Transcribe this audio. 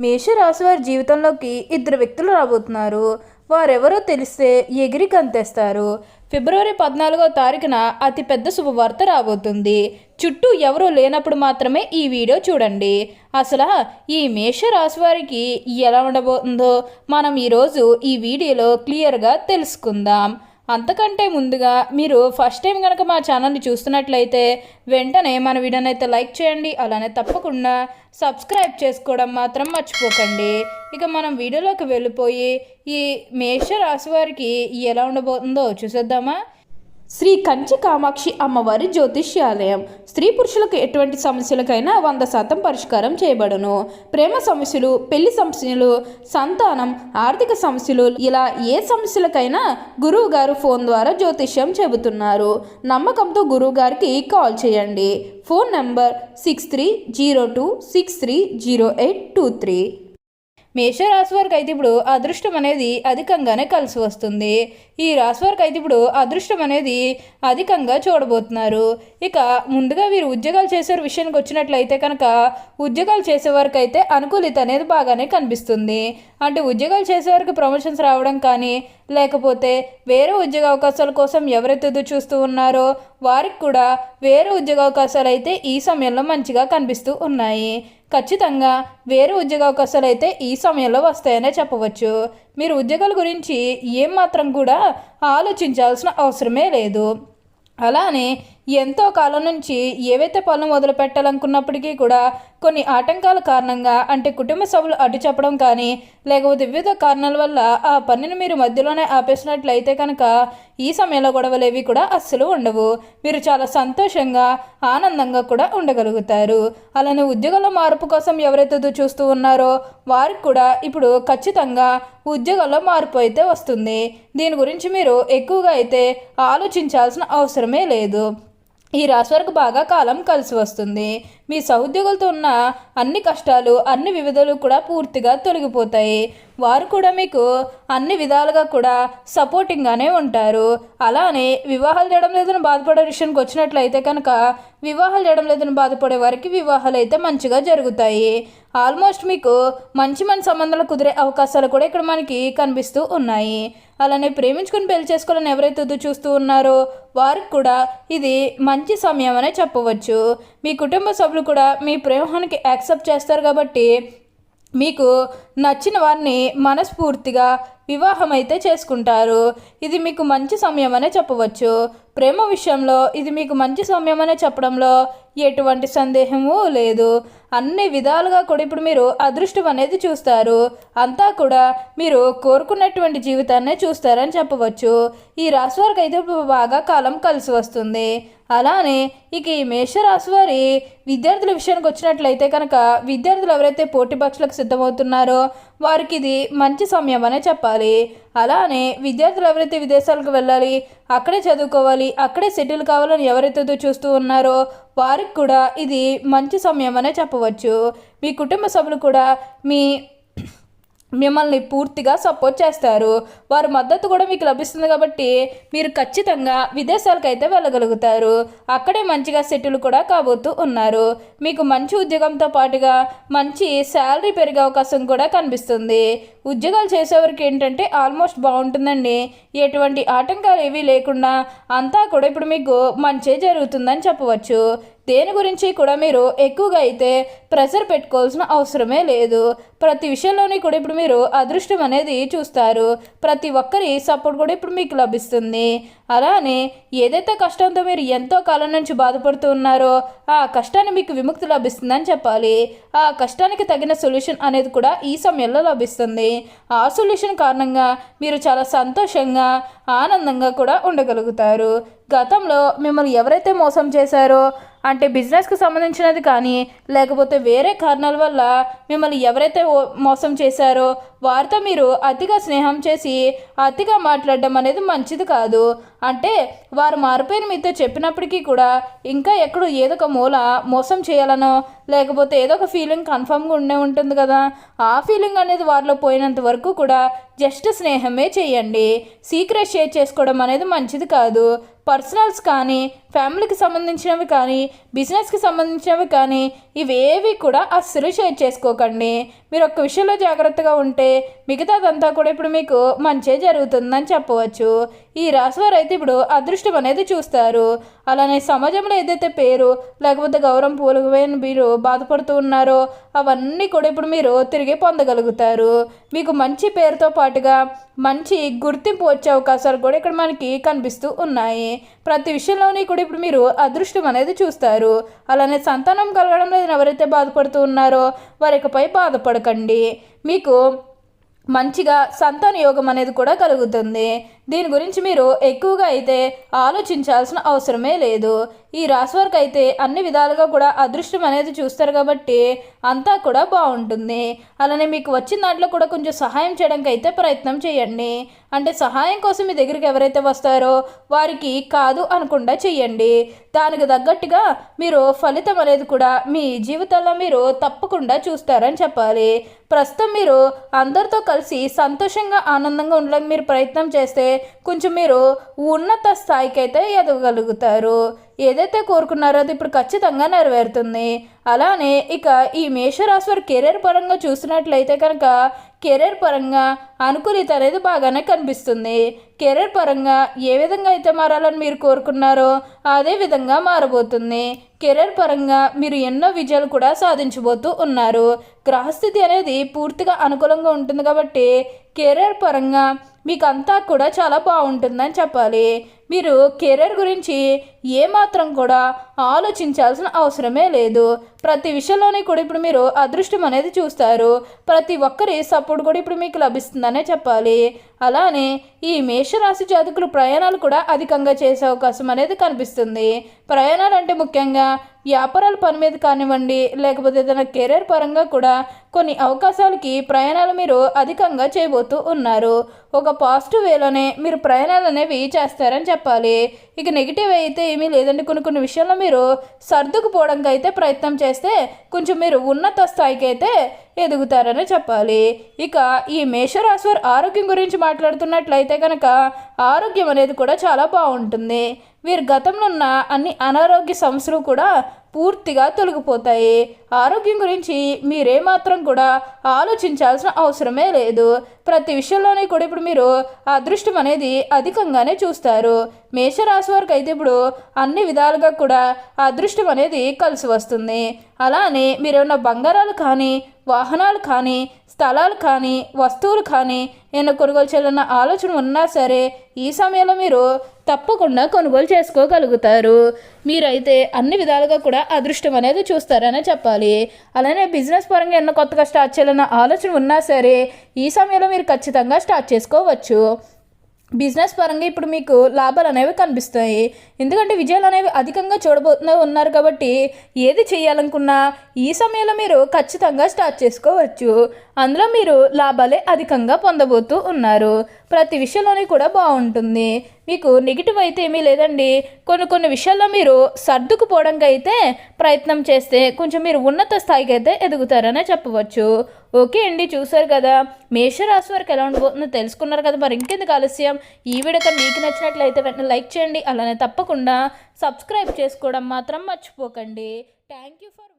మేషరాశి వారి జీవితంలోకి ఇద్దరు వ్యక్తులు రాబోతున్నారు. వారెవరో తెలిస్తే ఎగిరి గంతేస్తారు. ఫిబ్రవరి 14వ తారీఖున అతిపెద్ద శుభవార్త రాబోతుంది. చుట్టూ ఎవరూ లేనప్పుడు మాత్రమే ఈ వీడియో చూడండి. అసలు ఈ మేషరాశి వారికి ఎలా ఉండబోతుందో మనం ఈరోజు ఈ వీడియోలో క్లియర్గా తెలుసుకుందాం. అంతకంటే ముందుగా మీరు ఫస్ట్ టైం కనుక మా ఛానల్ని చూస్తున్నట్లయితే వెంటనే మన వీడియోని అయితే లైక్ చేయండి. అలానే తప్పకుండా సబ్స్క్రైబ్ చేసుకోవడం మాత్రం మర్చిపోకండి. ఇక మనం వీడియోలోకి వెళ్ళిపోయి ఈ మేషరాశి వారికి ఎలా ఉండబోతుందో చూసేద్దామా. శ్రీ కంచి కామాక్షి అమ్మవారి జ్యోతిష్యాలయం. స్త్రీ పురుషులకు ఎటువంటి సమస్యలకైనా 100% పరిష్కారం చేయబడును. ప్రేమ సమస్యలు, పెళ్లి సమస్యలు, సంతానం, ఆర్థిక సమస్యలు, ఇలా ఏ సమస్యలకైనా గురువు గారు ఫోన్ ద్వారా జ్యోతిష్యం చెబుతున్నారు. నమ్మకంతో గురువు గారికి కాల్ చేయండి. Phone number 6302630823. మేషరాశి వారికి అయితే ఇప్పుడు అదృష్టం అనేది అధికంగానే కలిసి వస్తుంది. ఈ రాశి వారికి అయితే ఇప్పుడు అదృష్టం అనేది అధికంగా చూడబోతున్నారు. ఇక ముందుగా వీరు ఉద్యోగాలు చేసే విషయానికి వచ్చినట్లయితే కనుక ఉద్యోగాలు చేసేవారికి అయితే అనుకూలిత అనేది బాగానే కనిపిస్తుంది. అంటే ఉద్యోగాలు చేసేవారికి ప్రమోషన్స్ రావడం కానీ, లేకపోతే వేరే ఉద్యోగ అవకాశాల కోసం ఎవరైతే చూస్తూ ఉన్నారో వారికి కూడా వేరే ఉద్యోగ అవకాశాలు అయితే ఈ సమయంలో మంచిగా కనిపిస్తూ ఉన్నాయి. ఖచ్చితంగా వేరే ఉద్యోగ అవకాశాలు అయితే ఈ సమయంలో వస్తాయనే చెప్పవచ్చు. మీరు ఉద్యోగాల గురించి ఏమాత్రం కూడా ఆలోచించాల్సిన అవసరమే లేదు. అలానే ఎంతో కాలం నుంచి ఏవైతే పనులు మొదలు పెట్టాలనుకున్నప్పటికీ కూడా కొన్ని ఆటంకాల కారణంగా, అంటే కుటుంబ సభ్యులు అడ్డు చెప్పడం కానీ, లేకపోతే వివిధ కారణాల వల్ల ఆ పనిని మీరు మధ్యలోనే ఆపేసినట్లయితే కనుక ఈ సమయంలో గొడవలేవి కూడా అస్సలు ఉండవు. మీరు చాలా సంతోషంగా, ఆనందంగా కూడా ఉండగలుగుతారు. అలానే ఉద్యోగంలో మార్పు కోసం ఎవరైతే చూస్తూ ఉన్నారో వారికి కూడా ఇప్పుడు ఖచ్చితంగా ఉద్యోగంలో మార్పు అయితే వస్తుంది. దీని గురించి మీరు ఎక్కువగా అయితే ఆలోచించాల్సిన అవసరమే లేదు. ఈ రాశి వారికి బాగా కాలం కలిసి వస్తుంది. మీ సహోద్యోగులతో ఉన్న అన్ని కష్టాలు, అన్ని వివిధాలు కూడా పూర్తిగా తొలగిపోతాయి. వారు కూడా మీకు అన్ని విధాలుగా కూడా సపోర్టింగ్గానే ఉంటారు. అలానే వివాహాలు చేయడం లేదని బాధపడే విషయానికి వచ్చినట్లయితే కనుక వివాహాలు చేయడం లేదని బాధపడే వారికి వివాహాలు అయితే మంచిగా జరుగుతాయి. ఆల్మోస్ట్ మీకు మంచి సంబంధాలు కుదిరే అవకాశాలు కూడా ఇక్కడ మనకి కనిపిస్తూ ఉన్నాయి. అలానే ప్రేమించుకుని పెళ్లి చేసుకోవాలని ఎవరైతే చూస్తూ ఉన్నారో వారికి కూడా ఇది మంచి సమయం అనే చెప్పవచ్చు. మీ కుటుంబ సభ్యులు కూడా మీ ప్రేమానికి యాక్సెప్ట్ చేస్తారు కాబట్టి మీకు నచ్చిన వారిని మనస్ఫూర్తిగా వివాహం అయితే చేసుకుంటారు. ఇది మీకు మంచి సమయం అనే చెప్పవచ్చు. ప్రేమ విషయంలో ఇది మీకు మంచి సమయం అనే చెప్పడంలో ఎటువంటి సందేహము లేదు. అన్ని విధాలుగా కూడా ఇప్పుడు మీరు అదృష్టం అనేది చూస్తారు. అంతా కూడా మీరు కోరుకున్నటువంటి జీవితాన్నే చూస్తారని చెప్పవచ్చు. ఈ రాశి వారికి అయితే బాగా కాలం కలిసి వస్తుంది. అలానే ఇక ఈ మేషరాశి వారి విద్యార్థుల విషయానికి వచ్చినట్లయితే కనుక విద్యార్థులు ఎవరైతే పోటీ పరీక్షలకు సిద్ధమవుతున్నారో వారికి ఇది మంచి సమయం అనే చెప్పాలి. అలానే విద్యార్థులు ఎవరైతే విదేశాలకు వెళ్ళాలి, అక్కడే చదువుకోవాలి, అక్కడే సెటిల్ కావాలని ఎవరైతే చూస్తూ ఉన్నారో వారికి కూడా ఇది మంచి సమయం అనే చెప్పవచ్చు. మీ కుటుంబ సభ్యులు కూడా మిమ్మల్ని పూర్తిగా సపోర్ట్ చేస్తారు. వారి మద్దతు కూడా మీకు లభిస్తుంది కాబట్టి మీరు ఖచ్చితంగా విదేశాలకు అయితే వెళ్ళగలుగుతారు. అక్కడే మంచిగా సెటిల్ కూడా కాబోతూ ఉన్నారు. మీకు మంచి ఉద్యోగంతో పాటుగా మంచి శాలరీ పెరిగే అవకాశం కూడా కనిపిస్తుంది. ఉద్యోగాలు చేసేవారికి ఏంటంటే ఆల్మోస్ట్ బాగుంటుందండి. ఎటువంటి ఆటంకాలు ఏవీ లేకుండా అంతా కూడా ఇప్పుడు మీకు మంచి జరుగుతుందని చెప్పవచ్చు. దేని గురించి కూడా మీరు ఎక్కువగా అయితే ప్రెషర్ పెట్టుకోవాల్సిన అవసరమే లేదు. ప్రతి విషయంలోని కూడా ఇప్పుడు మీరు అదృష్టం అనేది చూస్తారు. ప్రతి ఒక్కరి సపోర్ట్ కూడా ఇప్పుడు మీకు లభిస్తుంది. అలానే ఏదైతే కష్టంతో మీరు ఎంతో కాలం నుంచి బాధపడుతూ ఉన్నారో ఆ కష్టాన్ని మీకు విముక్తి లభిస్తుందని చెప్పాలి. ఆ కష్టానికి తగిన సొల్యూషన్ అనేది కూడా ఈ సమయంలో లభిస్తుంది. ఆ సొల్యూషన్ కారణంగా మీరు చాలా సంతోషంగా, ఆనందంగా కూడా ఉండగలుగుతారు. గతంలో మిమ్మల్ని ఎవరైతే మోసం చేశారో, అంటే బిజినెస్కి సంబంధించినది కానీ, లేకపోతే వేరే కారణాల వల్ల మిమ్మల్ని ఎవరైతే మోసం చేశారో వారితో మీరు అతిగా స్నేహం చేసి అతిగా మాట్లాడడం అనేది మంచిది కాదు. అంటే వారు మారిపోయిన మీతో చెప్పినప్పటికీ కూడా ఇంకా ఎక్కడో ఏదో ఒక మూల మోసం చేయాలనో, లేకపోతే ఏదో ఒక ఫీలింగ్ కన్ఫర్మ్గా ఉంటుంది కదా, ఆ ఫీలింగ్ అనేది వారిలో పోయినంత వరకు కూడా జస్ట్ స్నేహమే చేయండి. సీక్రెట్ షేర్ చేసుకోవడం అనేది మంచిది కాదు. పర్సనల్స్ కానీ, ఫ్యామిలీకి సంబంధించినవి కానీ, బిజినెస్కి సంబంధించినవి కానీ ఇవేవి కూడా అస్సలు షేర్ చేసుకోకండి. మీరు ఒక్క విషయంలో జాగ్రత్తగా ఉంటే మిగతాదంతా కూడా ఇప్పుడు మీకు మంచే జరుగుతుందని చెప్పవచ్చు. ఈ రాశివారు అయితే ఇప్పుడు అదృష్టం అనేది చూస్తారు. అలానే సమాజంలో ఏదైతే పేరు లేకపోతే గౌరవం పూలమైన మీరు బాధపడుతూ ఉన్నారో అవన్నీ కూడా ఇప్పుడు మీరు తిరిగి పొందగలుగుతారు. మీకు మంచి పేరుతో పాటుగా మంచి గుర్తింపు వచ్చే అవకాశాలు కూడా ఇక్కడ మనకి కనిపిస్తూ ఉన్నాయి. ప్రతి విషయంలోని కూడా ఇప్పుడు మీరు అదృష్టం అనేది చూస్తారు. అలానే సంతానం కలగడం లేదు ఎవరైతే బాధపడుతూ ఉన్నారో వారిపై బాధపడకండి. మీకు మంచిగా సంతాన యోగం అనేది కూడా కలుగుతుంది. దీని గురించి మీరు ఎక్కువగా అయితే ఆలోచించాల్సిన అవసరమే లేదు. ఈ రాశి వారికి అయితే అన్ని విధాలుగా కూడా అదృష్టం అనేది చూస్తారు కాబట్టి అంతా కూడా బాగుంటుంది. అలానే మీకు వచ్చిన దాంట్లో కూడా కొంచెం సహాయం చేయడానికి అయితే ప్రయత్నం చేయండి. అంటే సహాయం కోసం మీ దగ్గరికి ఎవరైతే వస్తారో వారికి కాదు అనకుండా చెయ్యండి. దానికి తగ్గట్టుగా మీరు ఫలితం అనేది కూడా మీ జీవితంలో మీరు తప్పకుండా చూస్తారని చెప్పాలి. ప్రస్తుతం మీరు అందరితో కలిసి సంతోషంగా ఆనందంగా ఉండడానికి మీరు ప్రయత్నం చేస్తే కొంచెం మీరు ఉన్నత స్థాయికి అయితే ఎదగలుగుతారు. ఏదైతే కోరుకున్నారో అది ఇప్పుడు ఖచ్చితంగా నెరవేరుతుంది. అలానే ఇక ఈ మేషరాశి వారి కెరీర్ పరంగా చూసినట్లయితే కనుక కెరీర్ పరంగా అనుకూలిత అనేది బాగానే కనిపిస్తుంది. కెరీర్ పరంగా ఏ విధంగా అయితే మారాలని మీరు కోరుకున్నారో అదే విధంగా మారబోతుంది. కెరీర్ పరంగా మీరు ఎన్నో విజయాలు కూడా సాధించబోతూ ఉన్నారు. గ్రహస్థితి అనేది పూర్తిగా అనుకూలంగా ఉంటుంది కాబట్టి కెరీర్ పరంగా మీకు అంతా కూడా చాలా బాగుంటుందని చెప్పాలి. మీరు కెరీర్ గురించి ఏమాత్రం కూడా ఆలోచించాల్సిన అవసరమే లేదు. ప్రతి విషయంలోనే కూడా ఇప్పుడు మీరు అదృష్టం అనేది చూస్తారు. ప్రతి ఒక్కరి సపోర్ట్ కూడా ఇప్పుడు మీకు లభిస్తుందనే చెప్పాలి. అలానే ఈ మేషరాశి జాతకులు ప్రయాణాలు కూడా అధికంగా చేసే అవకాశం అనేది కనిపిస్తుంది. ప్రయాణాలు అంటే ముఖ్యంగా వ్యాపారాల పని మీద కానివ్వండి లేకపోతే ఏదైనా కెరీర్ పరంగా కూడా కొన్ని అవకాశాలకి ప్రయాణాలు మీరు అధికంగా చేయబోతూ ఉన్నారు. ఒక పాజిటివ్ వేలోనే మీరు ప్రయాణాలు అనేవి చేస్తారని చెప్పాలి. ఇక నెగిటివ్ అయితే ఏమీ లేదండి. కొన్ని విషయాల్లో మీరు సర్దుకుపోవడానికి అయితే ప్రయత్నం చేస్తే కొంచెం మీరు ఉన్నత స్థాయికి అయితే ఎదుగుతారని చెప్పాలి. ఇక ఈ మేషరాశి వారి ఆరోగ్యం గురించి మాట్లాడుతున్నట్లయితే కనుక ఆరోగ్యం అనేది కూడా చాలా బాగుంటుంది. వీరి గతంలో ఉన్న అన్ని అనారోగ్య సమస్యలు కూడా పూర్తిగా తొలగిపోతాయి. ఆరోగ్యం గురించి మీరేమాత్రం కూడా ఆలోచించాల్సిన అవసరమే లేదు. ప్రతి విషయంలోనే కూడా ఇప్పుడు మీరు అదృష్టం అనేది అధికంగానే చూస్తారు. మేషరాశి వారికి అయితే ఇప్పుడు అన్ని విధాలుగా కూడా అదృష్టం అనేది కలిసి వస్తుంది. అలానే మీరేమన్నా బంగారాలు కానీ వాహనాలు కానీ స్థలాలు కానీ వస్తువులు కానీ ఏమైనా కొనుగోలు చేయాలన్న ఆలోచన ఉన్నా సరే ఈ సమయంలో మీరు తప్పకుండా కొనుగోలు చేసుకోగలుగుతారు. మీరైతే అన్ని విధాలుగా కూడా అదృష్టం అనేది చూస్తారనే చెప్పాలి. అలానే బిజినెస్ పరంగా ఏమైనా కొత్తగా స్టార్ట్ చేయాలన్న ఆలోచన ఉన్నా సరే ఈ సమయంలో మీరు ఖచ్చితంగా స్టార్ట్ చేసుకోవచ్చు. బిజినెస్ పరంగా ఇప్పుడు మీకు లాభాలు అనేవి కనిపిస్తాయి. ఎందుకంటే విజయాలు అనేవి అధికంగా చూడబోతూ ఉన్నారు కాబట్టి ఏది చేయాలనుకున్నా ఈ సమయంలో మీరు ఖచ్చితంగా స్టార్ట్ చేసుకోవచ్చు. అందులో మీరు లాభాలే అధికంగా పొందబోతూ ఉన్నారు. ప్రతి విషయంలోని కూడా బాగుంటుంది. మీకు నెగిటివ్ అయితే ఏమీ లేదండి. కొన్ని విషయాల్లో మీరు సర్దుకుపోవడానికి అయితే ప్రయత్నం చేస్తే కొంచెం మీరు ఉన్నత స్థాయికి అయితే ఎదుగుతారనే చెప్పవచ్చు. ఓకే అండి, చూసారు కదా మేషరాశి వారికి ఎలా ఉండబోతుందో తెలుసుకున్నారు కదా. మరి ఇంకెందుకు ఆలస్యం, ఈ వీడియో కానీ మీకు నచ్చినట్లయితే వెంటనే లైక్ చేయండి. అలానే తప్పకుండా సబ్స్క్రైబ్ చేసుకోవడం మాత్రం మర్చిపోకండి. Thank you for